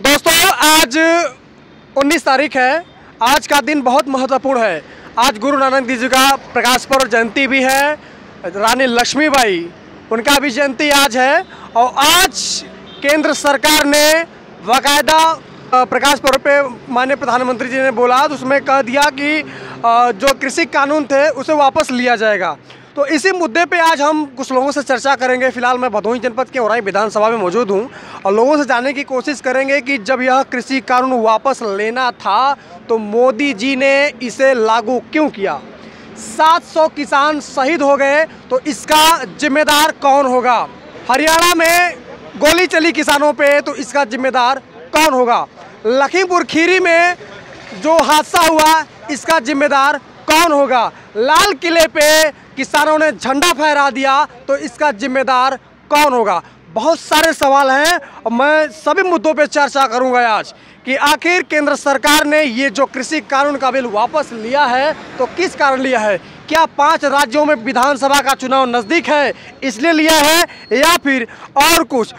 दोस्तों आज 19 तारीख है। आज का दिन बहुत महत्वपूर्ण है। आज गुरु नानक देव जी का प्रकाश पर्व जयंती भी है। रानी लक्ष्मीबाई उनका भी जयंती आज है और आज केंद्र सरकार ने बाकायदा प्रकाश पर्व पे माननीय प्रधानमंत्री जी ने बोला तो उसमें कह दिया कि जो कृषि कानून थे उसे वापस लिया जाएगा। तो इसी मुद्दे पे आज हम कुछ लोगों से चर्चा करेंगे। फिलहाल मैं भदोही जनपद के औराई विधानसभा में मौजूद हूं और लोगों से जानने की कोशिश करेंगे कि जब यह कृषि कानून वापस लेना था तो मोदी जी ने इसे लागू क्यों किया। 700 किसान शहीद हो गए तो इसका जिम्मेदार कौन होगा। हरियाणा में गोली चली किसानों पे तो इसका जिम्मेदार कौन होगा। लखीमपुर खीरी में जो हादसा हुआ इसका जिम्मेदार कौन होगा। लाल किले पे किसानों ने झंडा फहरा दिया तो इसका जिम्मेदार कौन होगा। बहुत सारे सवाल हैं और मैं सभी मुद्दों पे चर्चा करूंगा आज कि आखिर केंद्र सरकार ने ये जो कृषि कानून का बिल वापस लिया है तो किस कारण लिया है। क्या 5 राज्यों में विधानसभा का चुनाव नज़दीक है इसलिए लिया है या फिर और कुछ।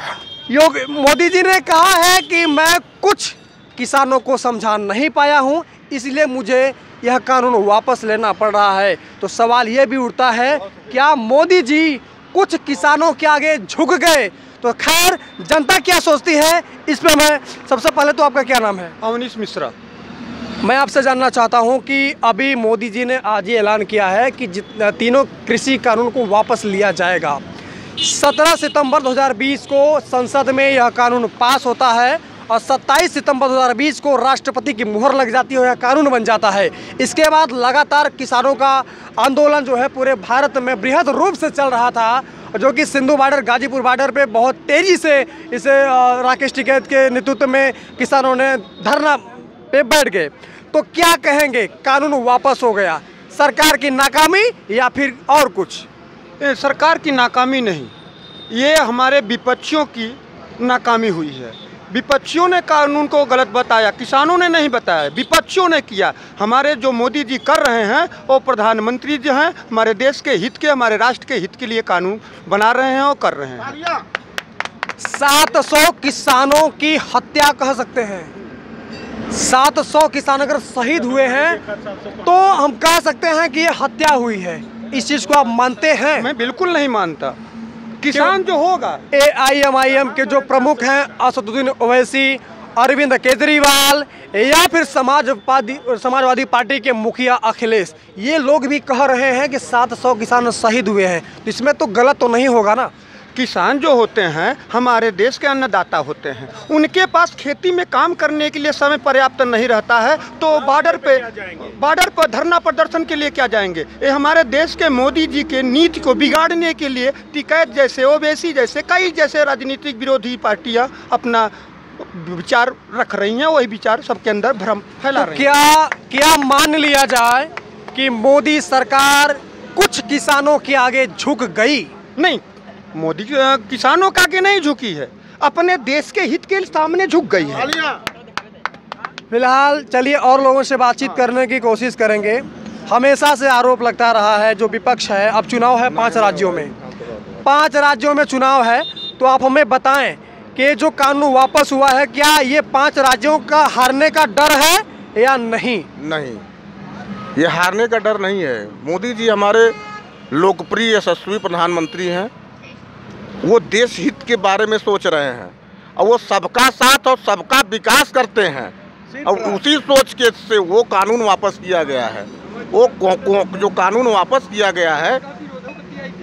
मोदी जी ने कहा है कि मैं कुछ किसानों को समझा नहीं पाया हूँ इसलिए मुझे यह कानून वापस लेना पड़ रहा है। तो सवाल ये भी उठता है क्या मोदी जी कुछ किसानों के आगे झुक गए। तो खैर जनता क्या सोचती है इस पर मैं सबसे पहले तो आपका क्या नाम है। अवनीश मिश्रा। मैं आपसे जानना चाहता हूं कि अभी मोदी जी ने आज ये ऐलान किया है कि तीनों कृषि कानून को वापस लिया जाएगा। 17 सितंबर 2020 को संसद में यह कानून पास होता है और 27 सितंबर 2020 को राष्ट्रपति की मुहर लग जाती है, यह कानून बन जाता है। इसके बाद लगातार किसानों का आंदोलन जो है पूरे भारत में बृहद रूप से चल रहा था जो कि सिंधु बॉर्डर गाजीपुर बॉर्डर पे बहुत तेज़ी से इसे राकेश टिकैत के नेतृत्व में किसानों ने धरना पे बैठ गए। तो क्या कहेंगे कानून वापस हो गया, सरकार की नाकामी या फिर और कुछ। सरकार की नाकामी नहीं, ये हमारे विपक्षियों की नाकामी हुई है। विपक्षियों ने कानून को गलत बताया, किसानों ने नहीं बताया, विपक्षियों ने किया। हमारे जो मोदी जी कर रहे हैं वो प्रधानमंत्री जो हैं हमारे देश के हित के, हमारे राष्ट्र के हित के लिए कानून बना रहे हैं और कर रहे हैं। 700 किसानों की हत्या कह सकते हैं। 700 किसान अगर शहीद हुए हैं तो हम कह सकते हैं कि ये हत्या हुई है। इस चीज़ को आप मानते हैं। मैं बिल्कुल नहीं मानता। किसान जो होगा, AIMIM के जो प्रमुख हैं असदुद्दीन ओवैसी, अरविंद केजरीवाल या फिर समाजवादी पार्टी के मुखिया अखिलेश, ये लोग भी कह रहे हैं कि 700 किसान शहीद हुए हैं। तो इसमें तो गलत तो नहीं होगा ना। किसान जो होते हैं हमारे देश के अन्नदाता होते हैं, उनके पास खेती में काम करने के लिए समय पर्याप्त नहीं रहता है तो बॉर्डर पर धरना प्रदर्शन के लिए क्या जाएंगे। ये हमारे देश के मोदी जी के नीति को बिगाड़ने के लिए टिकैत जैसे, ओवैसी जैसे कई जैसे राजनीतिक विरोधी पार्टियां अपना विचार रख रही हैं, वही विचार सबके अंदर भ्रम फैला रही हैं। क्या मान लिया जाए कि मोदी सरकार कुछ किसानों के आगे झुक गई। नहीं, मोदी किसानों का आगे नहीं झुकी है, अपने देश के हित के सामने झुक गई है। फिलहाल चलिए और लोगों से बातचीत करने की कोशिश करेंगे। हमेशा से आरोप लगता रहा है जो विपक्ष है, अब चुनाव है 5 राज्यों में, 5 राज्यों में चुनाव है तो आप हमें बताएं कि जो कानून वापस हुआ है क्या ये 5 राज्यों का हारने का डर है या नहीं। नहीं, ये हारने का डर नहीं है। मोदी जी हमारे लोकप्रिय यशस्वी प्रधानमंत्री हैं, वो देश हित के बारे में सोच रहे हैं और वो सबका साथ और सबका विकास करते हैं और उसी सोच के से वो कानून वापस किया गया है। वो जो कानून वापस किया गया है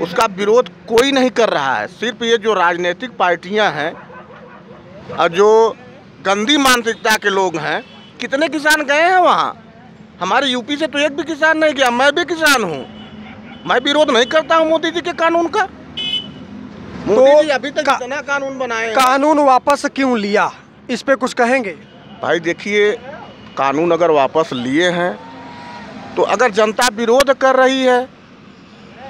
उसका विरोध कोई नहीं कर रहा है। सिर्फ ये जो राजनीतिक पार्टियां हैं और जो गंदी मानसिकता के लोग हैं। कितने किसान गए हैं वहाँ, हमारे यूपी से तो एक भी किसान नहीं गया। मैं भी किसान हूँ, मैं विरोध नहीं करता हूँ मोदी जी के कानून का। मोदी जी अभी तक इतना कानून बनाए, कानून वापस क्यों लिया इस पे कुछ कहेंगे। भाई देखिए, कानून अगर वापस लिए हैं तो अगर जनता विरोध कर रही है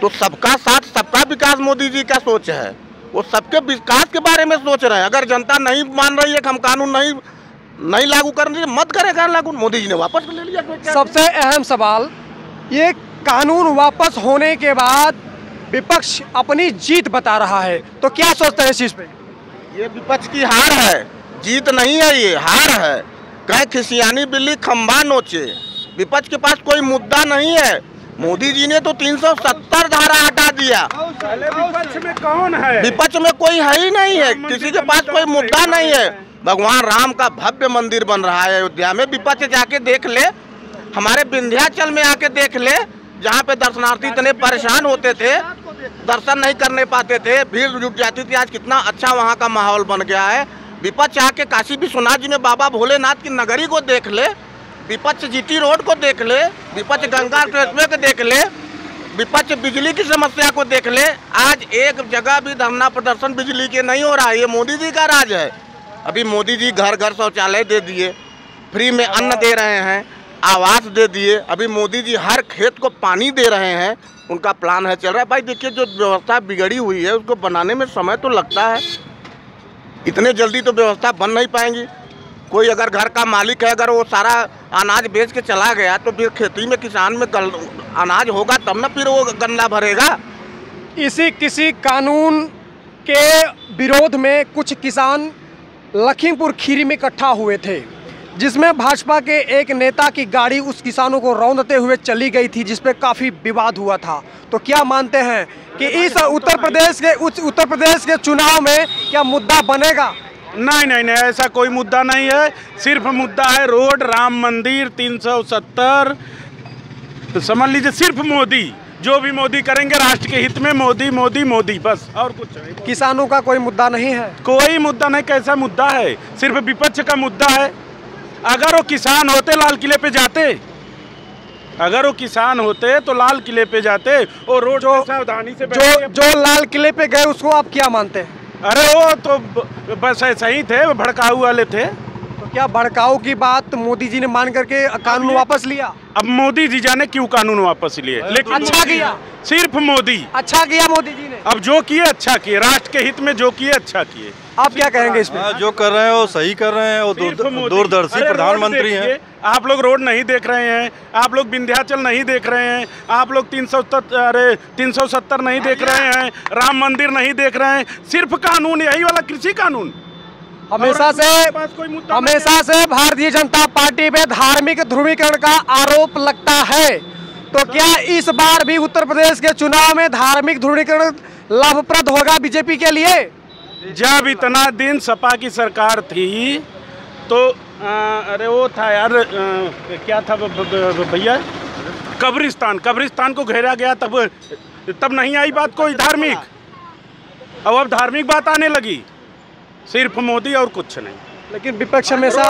तो सबका साथ सबका विकास मोदी जी का सोच है, वो सबके विकास के बारे में सोच रहे हैं। अगर जनता नहीं मान रही है कि हम कानून नहीं लागू कर रही, मत करेगा लागू, मोदी जी ने वापस ले लिया। सबसे अहम सवाल, ये कानून वापस होने के बाद विपक्ष अपनी जीत बता रहा है तो क्या सोचते हैं इस चीज पे। ये विपक्ष की हार है। जीत नहीं है, ये हार है। कहे खिसियानी बिल्ली खंबा नोचे, विपक्ष के पास कोई मुद्दा नहीं है। मोदी जी ने तो 370 धारा हटा दिया। विपक्ष में कौन है? विपक्ष में कोई है ही नहीं है, किसी के पास कोई मुद्दा नहीं है। भगवान राम का भव्य मंदिर बन रहा है अयोध्या में। विपक्ष जाके देख ले, हमारे विंध्याचल में आके देख ले, जहाँ पे दर्शनार्थी इतने परेशान होते थे, दर्शन नहीं करने पाते थे, भीड़ जुट जाती थी। आज कितना अच्छा वहाँ का माहौल बन गया है। विपक्ष आके काशी विश्वनाथ जी में बाबा भोलेनाथ की नगरी को देख ले, विपक्ष जीटी रोड को देख ले, विपक्ष गंगा एक्सप्रेसवे को देख ले, विपक्ष बिजली की समस्या को देख ले। आज एक जगह भी धरना प्रदर्शन बिजली के नहीं हो रहा है। ये मोदी जी का राज है। अभी मोदी जी घर घर शौचालय दे दिए, फ्री में अन्न दे रहे हैं, आवास दे दिए। अभी मोदी जी हर खेत को पानी दे रहे हैं। उनका प्लान है, चल रहा है। भाई देखिए, जो व्यवस्था बिगड़ी हुई है उसको बनाने में समय तो लगता है। इतने जल्दी तो व्यवस्था बन नहीं पाएंगी। कोई अगर घर का मालिक है, अगर वो सारा अनाज बेच के चला गया तो फिर खेती में किसान में अनाज होगा तब ना फिर वो गन्ना भरेगा। इसी किसी कानून के विरोध में कुछ किसान लखीमपुर खीरी में इकट्ठा हुए थे, जिसमें भाजपा के एक नेता की गाड़ी उस किसानों को रौंदते हुए चली गई थी, जिस पे काफ़ी विवाद हुआ था। तो क्या मानते हैं कि इस उत्तर प्रदेश के चुनाव में क्या मुद्दा बनेगा? नहीं नहीं नहीं, ऐसा कोई मुद्दा नहीं है। सिर्फ मुद्दा है रोड, राम मंदिर, 370। समझ लीजिए, सिर्फ मोदी, जो भी मोदी करेंगे राष्ट्र के हित में, मोदी मोदी मोदी, बस और कुछ नहीं। किसानों का कोई मुद्दा नहीं है? कोई मुद्दा नहीं। कैसा मुद्दा है? सिर्फ विपक्ष का मुद्दा है। अगर वो किसान होते लाल किले पे जाते, अगर वो किसान होते तो लाल किले पे जाते और रोड पे सावधानी से जो लाल किले पे गए उसको आप क्या मानते हैं? अरे वो तो बस ऐसा ही थे, भड़काऊ वाले थे। तो क्या भड़काऊ की बात मोदी जी ने मान करके कानून वापस लिया? अब मोदी जी जाने क्यों कानून वापस लिए, लेकिन अच्छा किया, सिर्फ मोदी अच्छा किया मोदी जी ने। अब जो किए अच्छा किए, राष्ट्र के हित में जो किए अच्छा किए। आप क्या कहेंगे इस पे? जो कर रहे हैं वो सही कर रहे हैं, वो दूरदर्शी प्रधानमंत्री हैं। आप लोग रोड नहीं देख रहे हैं, आप लोग विंध्याचल नहीं देख रहे हैं, आप लोग 370 नहीं देख रहे हैं, राम मंदिर नहीं देख रहे हैं। सिर्फ कानून यही वाला कृषि कानून। हमेशा से भारतीय जनता पार्टी में धार्मिक ध्रुवीकरण का आरोप लगता है। तो क्या इस बार भी उत्तर प्रदेश के चुनाव में धार्मिक ध्रुवीकरण लाभप्रद होगा बीजेपी के लिए? जब इतना दिन सपा की सरकार थी तो अरे वो था यार, क्या था भैया, कब्रिस्तान को घेरा गया, तब नहीं आई बात कोई धार्मिक। अब धार्मिक बात आने लगी। सिर्फ मोदी और कुछ नहीं। लेकिन विपक्ष हमेशा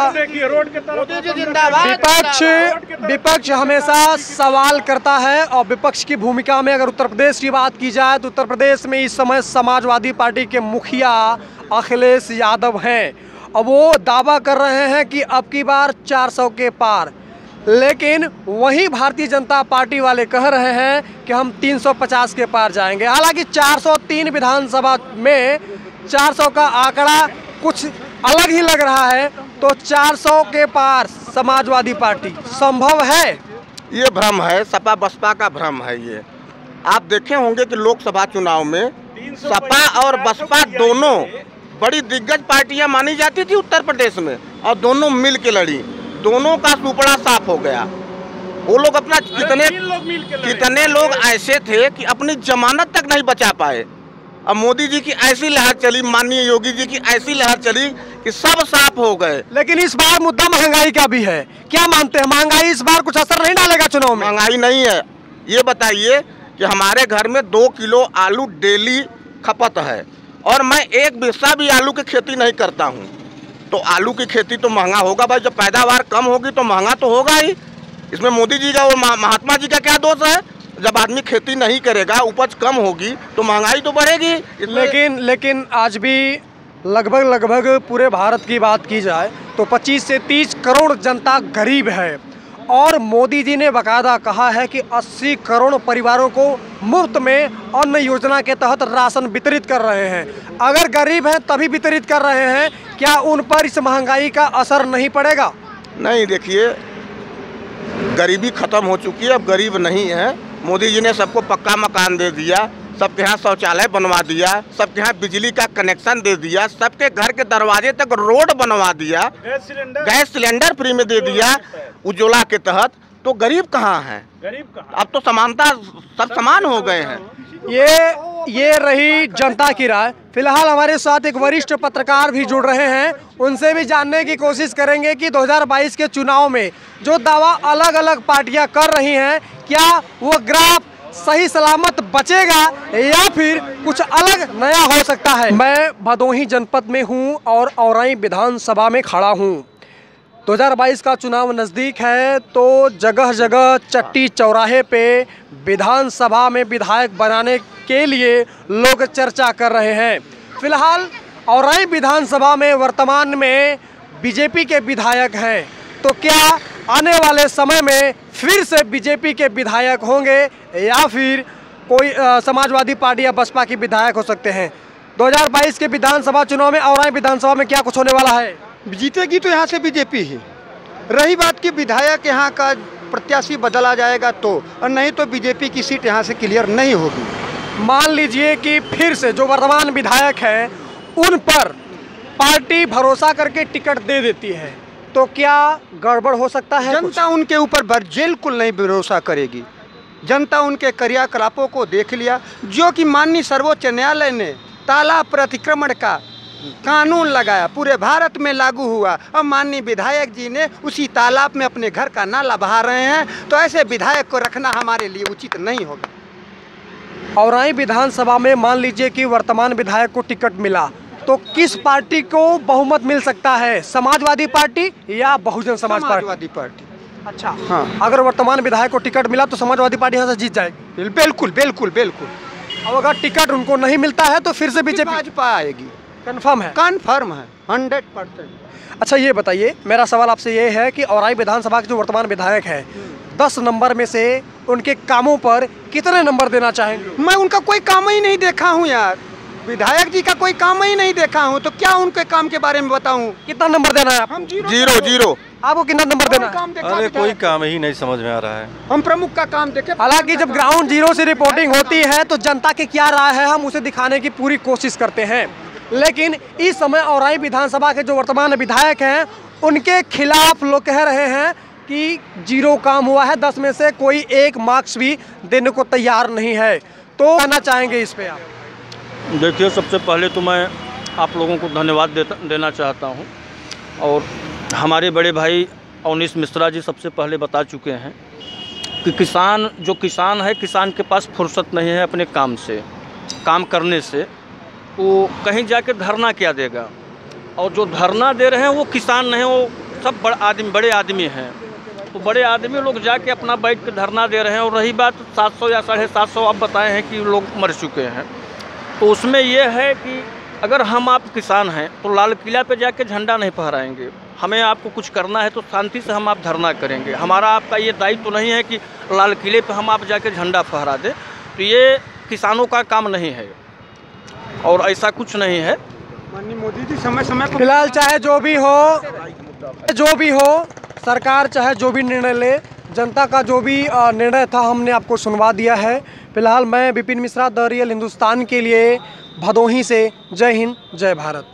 विपक्ष हमेशा सवाल करता है। और विपक्ष की भूमिका में अगर उत्तर प्रदेश की बात की जाए तो उत्तर प्रदेश में इस समय समाजवादी पार्टी के मुखिया अखिलेश यादव हैं और वो दावा कर रहे हैं कि अब की बार 400 के पार। लेकिन वहीं भारतीय जनता पार्टी वाले कह रहे हैं कि हम 350 के पार जाएंगे। हालांकि 403 विधानसभा में 400 का आंकड़ा कुछ अलग ही लग रहा है। तो 400 के पार समाजवादी पार्टी संभव है? ये भ्रम है, सपा बसपा का भ्रम है। ये आप देखे होंगे कि लोकसभा चुनाव में सपा और बसपा दोनों बड़ी दिग्गज पार्टियां मानी जाती थी उत्तर प्रदेश में, और दोनों मिल के लड़ी। दोनों का सुपड़ा साफ हो गया। वो लोग अपना कितने लोग ऐसे थे कि अपनी जमानत तक नहीं बचा पाए। अब मोदी जी की ऐसी लहर चली, माननीय योगी जी की ऐसी लहर चली कि सब साफ हो गए। लेकिन इस बार मुद्दा महंगाई का भी है। क्या मानते हैं, महंगाई इस बार कुछ असर नहीं डालेगा चुनाव में? महंगाई नहीं है। ये बताइए कि हमारे घर में 2 किलो आलू डेली खपत है और मैं एक बिस्सा भी आलू की खेती नहीं करता हूँ। तो आलू की खेती तो महंगा होगा भाई। जब पैदावार कम होगी तो महंगा तो होगा ही। इसमें मोदी जी का और महात्मा जी का क्या दोष है? जब आदमी खेती नहीं करेगा, उपज कम होगी तो महंगाई तो बढ़ेगी। लेकिन आज भी लगभग पूरे भारत की बात की जाए तो 25 से 30 करोड़ जनता गरीब है। और मोदी जी ने बाकायदा कहा है कि 80 करोड़ परिवारों को मुफ्त में अन्न योजना के तहत राशन वितरित कर रहे हैं। अगर गरीब हैं तभी वितरित कर रहे हैं, क्या उन पर इस महंगाई का असर नहीं पड़ेगा? नहीं, देखिए, गरीबी खत्म हो चुकी है, अब गरीब नहीं है। मोदी जी ने सबको पक्का मकान दे दिया, सबके यहाँ शौचालय बनवा दिया, सबके यहाँ बिजली का कनेक्शन दे दिया, सबके घर के दरवाजे तक रोड बनवा दिया, गैस सिलेंडर फ्री में दे दिया उज्ज्वला के तहत। तो गरीब कहाँ है? गरीब कहाँ? अब तो समानता, सब समान हो गए हैं। ये रही जनता की राय। फिलहाल हमारे साथ एक वरिष्ठ पत्रकार भी जुड़ रहे हैं, उनसे भी जानने की कोशिश करेंगे कि 2022 के चुनाव में जो दावा अलग अलग पार्टियां कर रही हैं, क्या वो ग्राफ सही सलामत बचेगा या फिर कुछ अलग नया हो सकता है। मैं भदोही जनपद में हूं और औराई विधानसभा में खड़ा हूं। 2022 का चुनाव नज़दीक है तो जगह जगह चट्टी चौराहे पे विधानसभा में विधायक बनाने के लिए लोग चर्चा कर रहे हैं। फिलहाल औराई विधानसभा में वर्तमान में बीजेपी के विधायक हैं, तो क्या आने वाले समय में फिर से बीजेपी के विधायक होंगे या फिर कोई समाजवादी पार्टी या बसपा के विधायक हो सकते हैं। 2022 के विधानसभा चुनाव में औराई विधानसभा में क्या कुछ होने वाला है? जीतेगी तो यहाँ से बीजेपी ही। रही बात कि विधायक यहाँ का प्रत्याशी बदला जाएगा तो, और नहीं तो बीजेपी की सीट यहाँ से क्लियर नहीं होगी। मान लीजिए कि फिर से जो वर्तमान विधायक हैं उन पर पार्टी भरोसा करके टिकट दे देती है, तो क्या गड़बड़ हो सकता है? जनता उनके ऊपर बिल्कुल नहीं भरोसा करेगी। जनता उनके क्रियाकलापों को देख लिया। जो कि माननीय सर्वोच्च न्यायालय ने तालाब पर अतिक्रमण का कानून लगाया, पूरे भारत में लागू हुआ, और माननीय विधायक जी ने उसी तालाब में अपने घर का नाला बहा रहे हैं, तो ऐसे विधायक को रखना हमारे लिए उचित नहीं होगा। औराई विधानसभा में मान लीजिए कि वर्तमान विधायक को टिकट मिला तो किस पार्टी को बहुमत मिल सकता है? समाजवादी पार्टी या बहुजन समाज पार्टी? समाजवादी पार्टी। अच्छा, हाँ। अगर वर्तमान विधायक को टिकट मिला तो समाजवादी पार्टी यहाँ से जीत जाएगी? बिल्कुल बिल्कुल बिल्कुल। और अगर टिकट उनको नहीं मिलता है तो फिर से बीजेपी भाजपा आएगी। कंफर्म है? कन्फर्म है 100%। अच्छा, ये बताइए, मेरा सवाल आपसे ये है कि औराई विधानसभा के जो वर्तमान विधायक हैं 10 नंबर में से उनके कामों पर कितने नंबर देना चाहेंगे? मैं उनका कोई काम ही नहीं देखा हूँ यार, विधायक जी का कोई काम ही नहीं देखा हूँ, तो क्या उनके काम के बारे में बताऊँ? कितना नंबर देना है आपको? हम जीरो। आपको कितना नंबर देना है? अरे कोई काम ही नहीं समझ में आ रहा है। हम प्रमुख का काम देखे। हालांकि जब ग्राउंड जीरो से रिपोर्टिंग होती है तो जनता की क्या राय है हम उसे दिखाने की पूरी कोशिश करते हैं, लेकिन इस समय औराई विधानसभा के जो वर्तमान विधायक हैं उनके खिलाफ लोग कह रहे हैं कि जीरो काम हुआ है, 10 में से कोई एक मार्क्स भी देने को तैयार नहीं है। तो कहना चाहेंगे इस पे आप? देखिए, सबसे पहले तो मैं आप लोगों को धन्यवाद देना चाहता हूं, और हमारे बड़े भाई अवनीश मिश्रा जी सबसे पहले बता चुके हैं कि किसान है, किसान के पास फुर्सत नहीं है अपने काम करने से, वो कहीं जाके धरना क्या देगा। और जो धरना दे रहे हैं वो किसान नहीं, वो सब बड़े आदमी हैं। तो बड़े आदमी लोग जाके अपना बैठ के धरना दे रहे हैं। और रही बात 700 या 750 आप बताए हैं कि लोग मर चुके हैं, तो उसमें यह है कि अगर हम आप किसान हैं तो लाल किला पे जाके झंडा नहीं फहराएंगे। हमें आपको कुछ करना है तो शांति से हम आप धरना करेंगे। हमारा आपका ये दायित्व तो नहीं है कि लाल किले पे हम आप जाके झंडा फहरा दें, तो ये किसानों का काम नहीं है और ऐसा कुछ नहीं है। माननीय मोदी जी समय समय पर फिलहाल चाहे जो भी हो सरकार चाहे जो भी निर्णय ले, जनता का जो भी निर्णय था हमने आपको सुनवा दिया है। फिलहाल मैं विपिन मिश्रा, द रियल हिंदुस्तान के लिए भदोही से। जय हिंद, जय भारत।